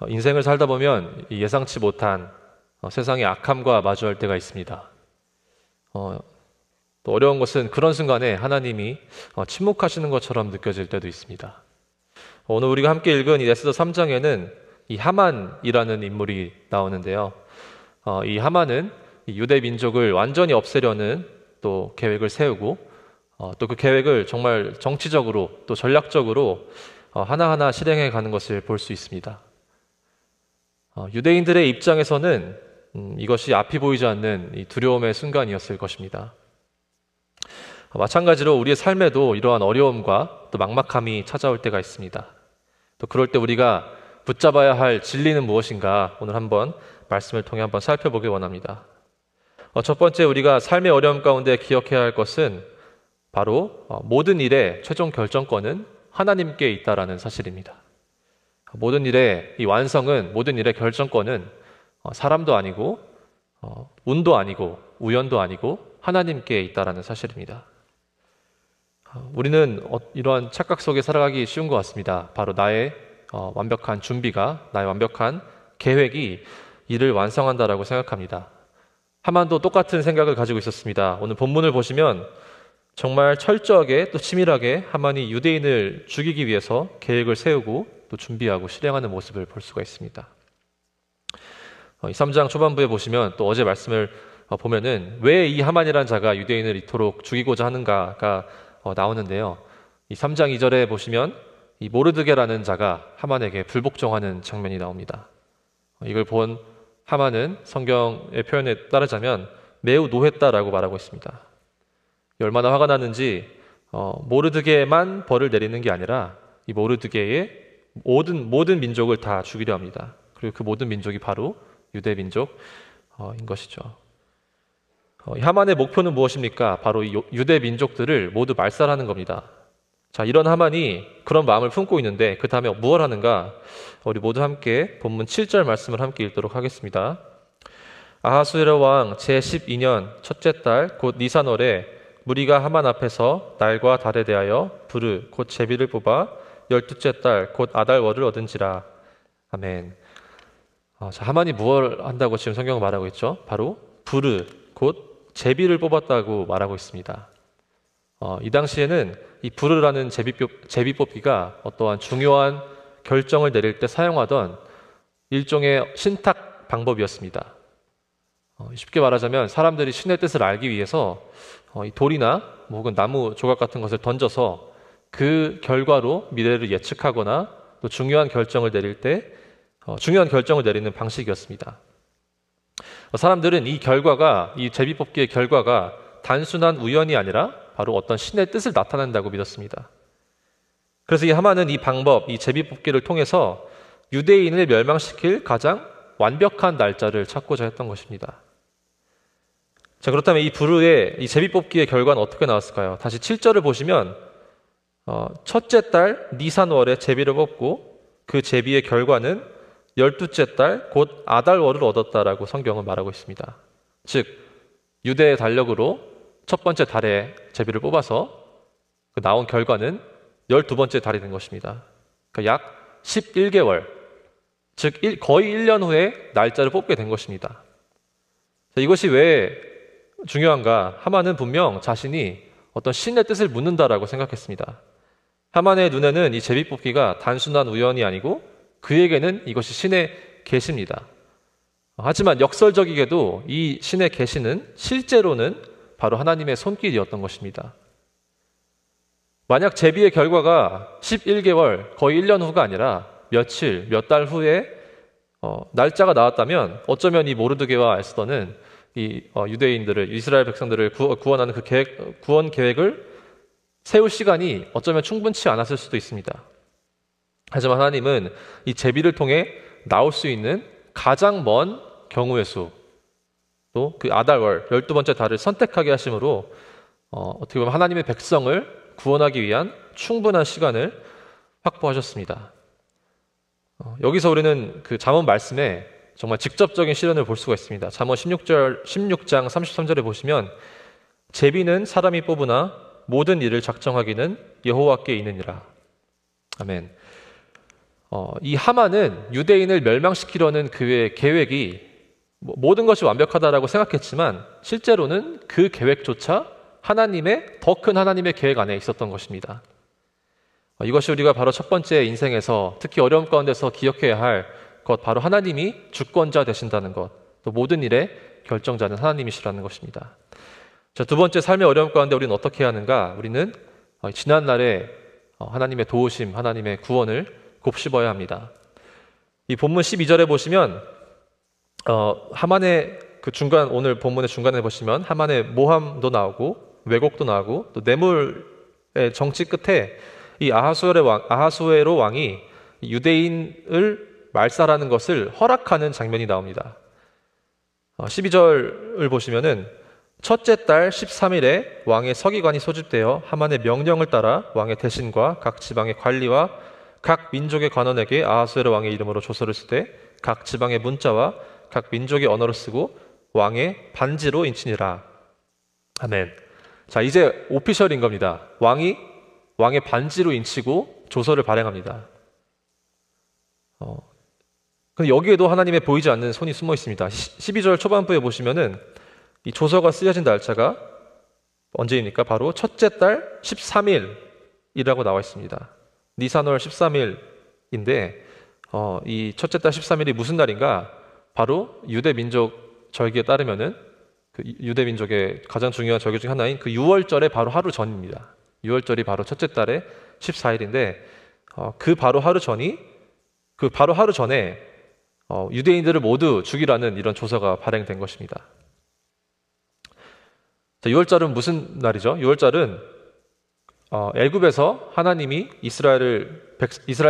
인생을 살다 보면 예상치 못한 세상의 악함과 마주할 때가 있습니다. 또 어려운 것은 그런 순간에 하나님이 침묵하시는 것처럼 느껴질 때도 있습니다. 오늘 우리가 함께 읽은 이 에스더 3장에는 이 하만이라는 인물이 나오는데요. 이 하만은 유대 민족을 완전히 없애려는 또 계획을 세우고 또 그 계획을 정말 정치적으로 또 전략적으로 하나하나 실행해 가는 것을 볼 수 있습니다. 유대인들의 입장에서는 이것이 앞이 보이지 않는 이 두려움의 순간이었을 것입니다. 마찬가지로 우리의 삶에도 이러한 어려움과 또 막막함이 찾아올 때가 있습니다. 또 그럴 때 우리가 붙잡아야 할 진리는 무엇인가 오늘 한번 말씀을 통해 한번 살펴보길 원합니다. 첫 번째 우리가 삶의 어려움 가운데 기억해야 할 것은 바로 모든 일의 최종 결정권은 하나님께 있다라는 사실입니다. 모든 일의 이 완성은, 모든 일의 결정권은 사람도 아니고 운도 아니고 우연도 아니고 하나님께 있다라는 사실입니다. 우리는 이러한 착각 속에 살아가기 쉬운 것 같습니다. 바로 나의 완벽한 준비가, 나의 완벽한 계획이 일을 완성한다라고 생각합니다. 하만도 똑같은 생각을 가지고 있었습니다. 오늘 본문을 보시면 정말 철저하게 또 치밀하게 하만이 유대인을 죽이기 위해서 계획을 세우고 또 준비하고 실행하는 모습을 볼 수가 있습니다. 이 3장 초반부에 보시면 또 어제 말씀을 보면은 왜 이 하만이라는 자가 유대인을 이토록 죽이고자 하는가가 나오는데요. 이 3장 2절에 보시면 이 모르드게라는 자가 하만에게 불복종하는 장면이 나옵니다. 이걸 본 하만은 성경의 표현에 따르자면 매우 노했다라고 말하고 있습니다. 얼마나 화가 났는지 모르드게만 벌을 내리는 게 아니라 이 모르드게의 모든 민족을 다 죽이려 합니다. 그리고 그 모든 민족이 바로 유대 민족인 것이죠. 하만의 목표는 무엇입니까? 바로 이 유대 민족들을 모두 말살하는 겁니다. 자, 이런 하만이 그런 마음을 품고 있는데 그 다음에 무엇을 하는가? 우리 모두 함께 본문 7절 말씀을 함께 읽도록 하겠습니다. 아하수에로 왕 제12년 첫째 달 곧 니산월에 무리가 하만 앞에서 날과 달에 대하여 부르 곧 제비를 뽑아 12째 달 곧 아달월을 얻은지라. 아멘. 자, 하만이 무엇을 한다고 지금 성경은 말하고 있죠? 바로 부르 곧 제비를 뽑았다고 말하고 있습니다. 이 당시에는 이 부르라는 제비 뽑기가 어떠한 중요한 결정을 내릴 때 사용하던 일종의 신탁 방법이었습니다. 쉽게 말하자면 사람들이 신의 뜻을 알기 위해서 이 돌이나 혹은 나무 조각 같은 것을 던져서 그 결과로 미래를 예측하거나 또 중요한 결정을 내릴 때 중요한 결정을 내리는 방식이었습니다. 사람들은 이 결과가, 이 제비 뽑기의 결과가 단순한 우연이 아니라 바로 어떤 신의 뜻을 나타낸다고 믿었습니다. 그래서 이 하만은 이 방법, 이 제비 뽑기를 통해서 유대인을 멸망시킬 가장 완벽한 날짜를 찾고자 했던 것입니다. 자, 그렇다면 이 부르의 이 제비 뽑기의 결과는 어떻게 나왔을까요? 다시 7절을 보시면 첫째 달 니산월에 제비를 뽑고 그 제비의 결과는 12째 달 곧 아달월을 얻었다라고 성경은 말하고 있습니다. 즉 유대의 달력으로 첫 번째 달에 제비를 뽑아서 그 나온 결과는 12번째 달이 된 것입니다. 그러니까 약 11개월, 즉 거의 1년 후에 날짜를 뽑게 된 것입니다. 자, 이것이 왜 중요한가? 하만은 분명 자신이 어떤 신의 뜻을 묻는다라고 생각했습니다. 하만의 눈에는 이 제비 뽑기가 단순한 우연이 아니고 그에게는 이것이 신의 계시입니다. 하지만 역설적이게도 이 신의 계시는 실제로는 바로 하나님의 손길이었던 것입니다. 만약 제비의 결과가 11개월, 거의 1년 후가 아니라 며칠, 몇 달 후에 날짜가 나왔다면 어쩌면 이 모르드게와 에스더는 이 유대인들을, 이스라엘 백성들을 구원하는 그 구원 계획을 세울 시간이 어쩌면 충분치 않았을 수도 있습니다. 하지만 하나님은 이 제비를 통해 나올 수 있는 가장 먼 경우의 수, 또 그 아달월 12번째 달을 선택하게 하심으로 어떻게 보면 하나님의 백성을 구원하기 위한 충분한 시간을 확보하셨습니다. 여기서 우리는 그 잠언 말씀에 정말 직접적인 실현을 볼 수가 있습니다. 잠언 16장 33절에 보시면 제비는 사람이 뽑으나 모든 일을 작정하기는 여호와께 있느니라. 아멘. 이 하만은 유대인을 멸망시키려는 그의 계획이 모든 것이 완벽하다라고 생각했지만 실제로는 그 계획조차 하나님의 더 큰 하나님의 계획 안에 있었던 것입니다. 이것이 우리가 바로 첫 번째 인생에서 특히 어려움 가운데서 기억해야 할 것, 바로 하나님이 주권자 되신다는 것, 또 모든 일의 결정자는 하나님이시라는 것입니다. 자, 두 번째, 삶의 어려움 가운데 우리는 어떻게 해야 하는가? 우리는 지난 날에 하나님의 도우심, 하나님의 구원을 곱씹어야 합니다. 이 본문 12절에 보시면 하만의 그 중간, 오늘 본문의 중간에 보시면 하만의 모함도 나오고 왜곡도 나오고 또 뇌물의 정치 끝에 이 아하수에로 왕이 유대인을 말살하는 것을 허락하는 장면이 나옵니다. 12절을 보시면은 첫째 달 13일에 왕의 서기관이 소집되어 하만의 명령을 따라 왕의 대신과 각 지방의 관리와 각 민족의 관원에게 아하수에로 왕의 이름으로 조서를 쓰되 각 지방의 문자와 각 민족의 언어를 쓰고 왕의 반지로 인치니라. 아멘. 자, 이제 오피셜인 겁니다. 왕의 반지로 인치고 조서를 발행합니다. 근데 여기에도 하나님의 보이지 않는 손이 숨어 있습니다. 12절 초반부에 보시면은 이 조서가 쓰여진 날짜가 언제입니까? 바로 첫째 달 13일이라고 나와 있습니다. 니산월 13일인데 이 첫째 달 13일이 무슨 날인가? 바로 유대 민족 절기에 따르면은 그 유대 민족의 가장 중요한 절기 중 하나인 그 6월절의 바로 하루 전입니다. 6월절이 바로 첫째 달의 14일인데 그 바로 하루 전에 유대인들을 모두 죽이라는 이런 조서가 발행된 것입니다. 자, 6월절은 무슨 날이죠? 6월절은 애굽에서 하나님이 이스라엘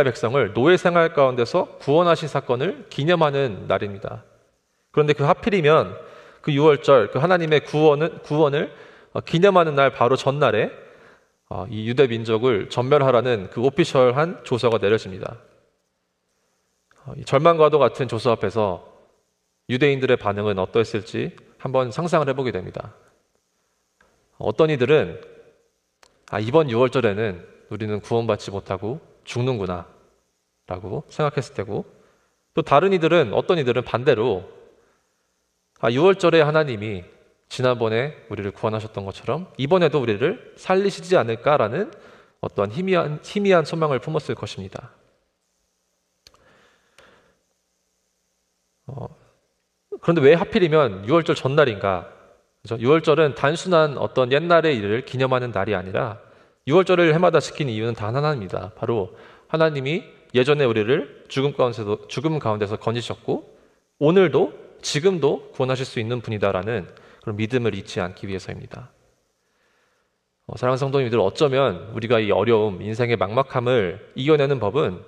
백성을 노예 생활 가운데서 구원하신 사건을 기념하는 날입니다. 그런데 그 하필이면 그 6월절, 그 하나님의 구원을 기념하는 날 바로 전날에 이 유대 민족을 전멸하라는 그 오피셜한 조서가 내려집니다. 이 절망과도 같은 조서 앞에서 유대인들의 반응은 어떠했을지 한번 상상을 해보게 됩니다. 어떤 이들은 이번 6월절에는 우리는 구원받지 못하고 죽는구나 라고 생각했을 테고, 또 다른 이들은, 어떤 이들은 반대로 6월절에 하나님이 지난번에 우리를 구원하셨던 것처럼 이번에도 우리를 살리시지 않을까라는 어떤 희미한 소망을 품었을 것입니다. 그런데 왜 하필이면 6월절 전날인가? 6월절은 단순한 어떤 옛날의 일을 기념하는 날이 아니라 6월절을 해마다 지키는 이유는 단 하나입니다. 바로 하나님이 예전에 우리를 죽음 가운데서 건지셨고 오늘도 지금도 구원하실 수 있는 분이다라는 그런 믿음을 잊지 않기 위해서입니다. 사랑하는 성도님들, 어쩌면 우리가 이 어려움, 인생의 막막함을 이겨내는 법은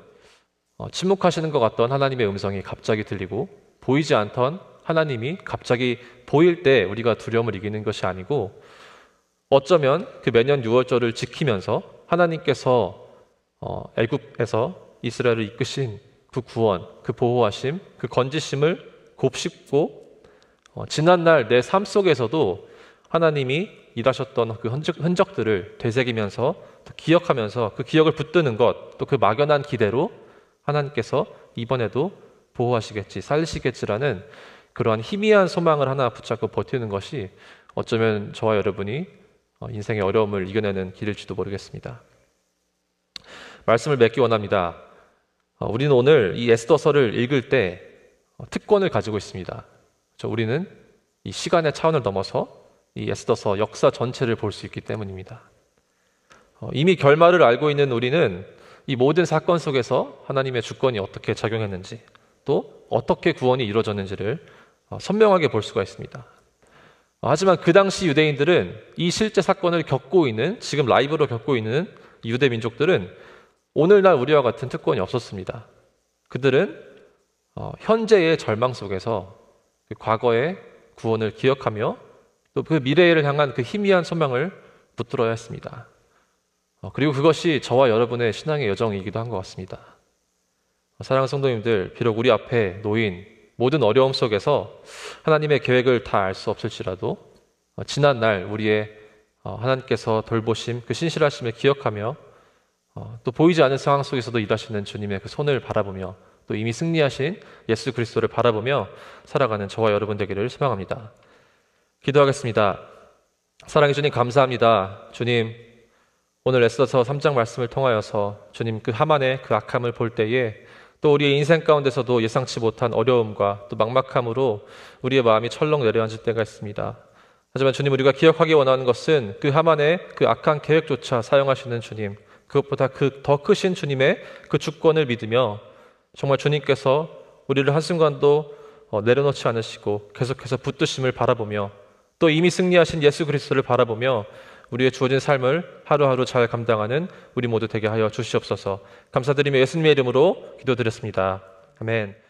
침묵하시는 것 같던 하나님의 음성이 갑자기 들리고 보이지 않던 하나님이 갑자기 보일 때 우리가 두려움을 이기는 것이 아니고, 어쩌면 그 매년 6월절을 지키면서 하나님께서 애굽에서 이스라엘을 이끄신 그 구원, 그 보호하심, 그 건지심을 곱씹고 지난날 내 삶 속에서도 하나님이 일하셨던 그 흔적들을 되새기면서 또 기억하면서 그 기억을 붙드는 것, 또 그 막연한 기대로 하나님께서 이번에도 보호하시겠지, 살리시겠지라는 그러한 희미한 소망을 하나 붙잡고 버티는 것이 어쩌면 저와 여러분이 인생의 어려움을 이겨내는 길일지도 모르겠습니다. 말씀을 맺기 원합니다. 우리는 오늘 이 에스더서를 읽을 때 특권을 가지고 있습니다. 우리는 이 시간의 차원을 넘어서 이 에스더서 역사 전체를 볼 수 있기 때문입니다. 이미 결말을 알고 있는 우리는 이 모든 사건 속에서 하나님의 주권이 어떻게 작용했는지, 또 어떻게 구원이 이루어졌는지를 선명하게 볼 수가 있습니다. 하지만 그 당시 유대인들은 이 실제 사건을 겪고 있는, 지금 라이브로 겪고 있는 유대 민족들은 오늘날 우리와 같은 특권이 없었습니다. 그들은 현재의 절망 속에서 그 과거의 구원을 기억하며 또 그 미래를 향한 그 희미한 소망을 붙들어야 했습니다. 그리고 그것이 저와 여러분의 신앙의 여정이기도 한 것 같습니다. 사랑하는 성도님들, 비록 우리 앞에 놓인 모든 어려움 속에서 하나님의 계획을 다 알 수 없을지라도 지난 날 우리의 하나님께서 돌보심, 그 신실하심을 기억하며 또 보이지 않는 상황 속에서도 일하시는 주님의 그 손을 바라보며 또 이미 승리하신 예수 그리스도를 바라보며 살아가는 저와 여러분 되기를 소망합니다. 기도하겠습니다. 사랑해 주님 감사합니다. 주님, 오늘 에스더서 3장 말씀을 통하여서 주님 그 하만의 그 악함을 볼 때에 또 우리의 인생 가운데서도 예상치 못한 어려움과 또 막막함으로 우리의 마음이 철렁 내려앉을 때가 있습니다. 하지만 주님, 우리가 기억하기 원하는 것은 그 하만의 그 악한 계획조차 사용하시는 주님, 그것보다 그 더 크신 주님의 그 주권을 믿으며 정말 주님께서 우리를 한순간도 내려놓지 않으시고 계속해서 붙드심을 바라보며 또 이미 승리하신 예수 그리스도를 바라보며 우리의 주어진 삶을 하루하루 잘 감당하는 우리 모두 되게 하여 주시옵소서. 감사드리며 예수님의 이름으로 기도드렸습니다. 아멘.